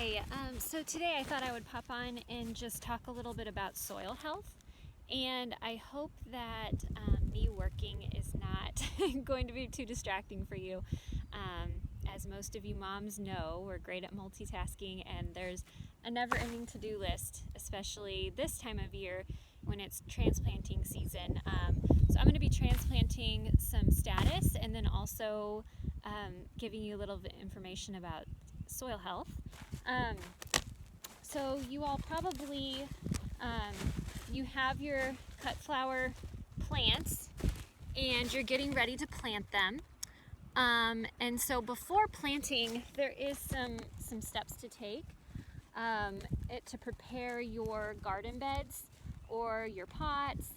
Hi, so today I thought I would pop on and just talk a little bit about soil health, and I hope that me working is not going to be too distracting for you. As most of you moms know, we're great at multitasking, and there's a never-ending to-do list, especially this time of year when it's transplanting season. So I'm going to be transplanting some statice and then also giving you a little bit of information about soil health. So you all probably, you have your cut flower plants and you're getting ready to plant them. And so before planting, there is some steps to take to prepare your garden beds or your pots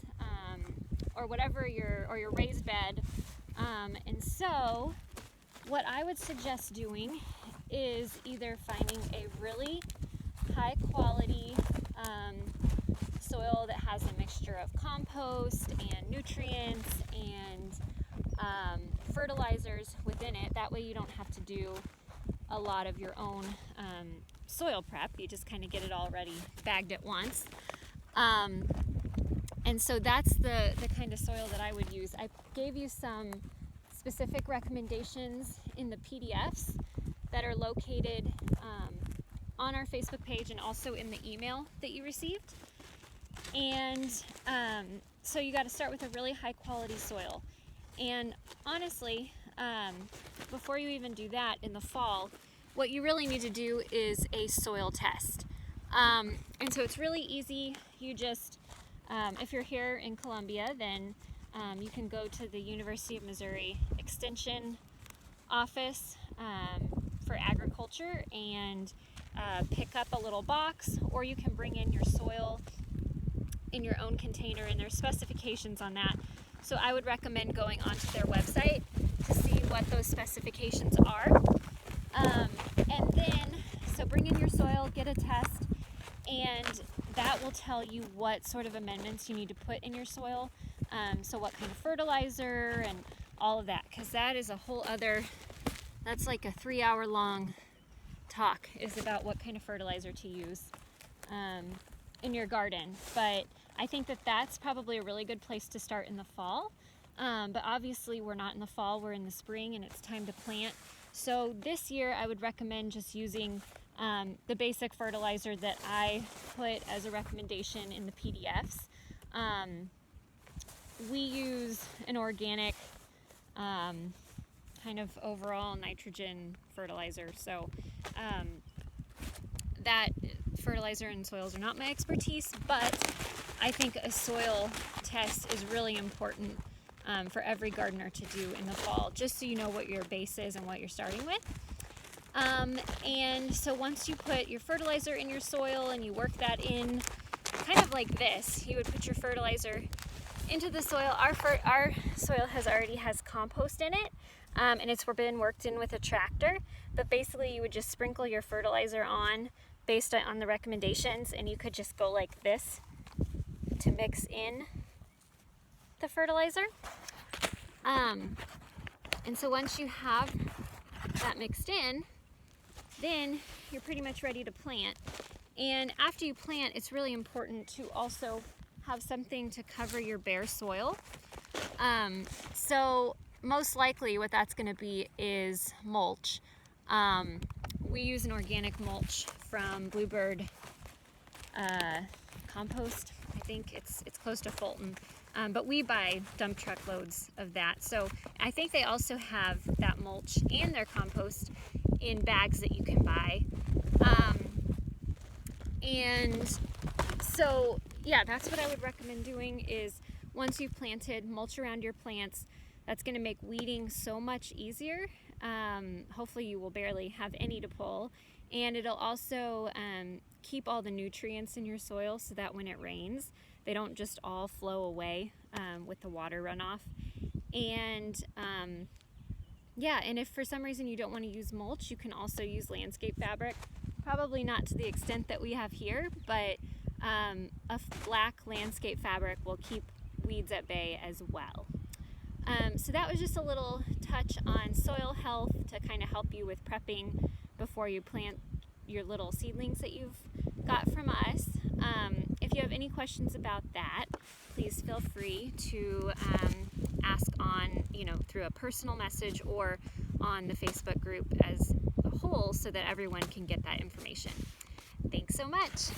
or whatever your raised bed. And so what I would suggest doing is either finding a really high quality soil that has a mixture of compost and nutrients and fertilizers within it. That way you don't have to do a lot of your own soil prep. You just kind of get it all ready, bagged at once. And so that's the kind of soil that I would use. I gave you some specific recommendations in the PDFs that are located on our Facebook page and also in the email that you received. And so you got to start with a really high quality soil. And honestly, before you even do that in the fall, what you really need to do is a soil test. And so it's really easy. You just, if you're here in Columbia, then you can go to the University of Missouri Extension office for agriculture and pick up a little box, or you can bring in your soil in your own container, and there's specifications on that. So I would recommend going onto their website to see what those specifications are. And then, so bring in your soil, get a test, and that will tell you what sort of amendments you need to put in your soil. So what kind of fertilizer and all of that, because that is a whole other, that's like a 3-hour long talk, is about what kind of fertilizer to use in your garden. But I think that that's probably a really good place to start in the fall. But obviously we're not in the fall, we're in the spring and it's time to plant. So this year I would recommend just using the basic fertilizer that I put as a recommendation in the PDFs. We use an organic kind of overall nitrogen fertilizer. So that fertilizer and soils are not my expertise, but I think a soil test is really important for every gardener to do in the fall, just so you know what your base is and what you're starting with. And so once you put your fertilizer in your soil and you work that in kind of like this, you would put your fertilizer into the soil. Our soil already has compost in it, and it's been worked in with a tractor. But basically you would just sprinkle your fertilizer on based on the recommendations, and you could just go like this to mix in the fertilizer. And so once you have that mixed in, then you're pretty much ready to plant. And after you plant, it's really important to also have something to cover your bare soil. So most likely what that's going to be is mulch. We use an organic mulch from Bluebird Compost. I think it's close to Fulton. But we buy dump truck loads of that. So I think they also have that mulch and their compost in bags that you can buy. And so, yeah, that's what I would recommend doing is once you've planted, mulch around your plants. That's going to make weeding so much easier. Hopefully you will barely have any to pull. And it'll also keep all the nutrients in your soil so that when it rains, they don't just all flow away with the water runoff. And yeah, and if for some reason you don't want to use mulch, you can also use landscape fabric. Probably not to the extent that we have here, but a black landscape fabric will keep weeds at bay as well. So that was just a little touch on soil health to kind of help you with prepping before you plant your little seedlings that you've got from us. If you have any questions about that, please feel free to ask on, through a personal message or on the Facebook group as a whole so that everyone can get that information. Thanks so much.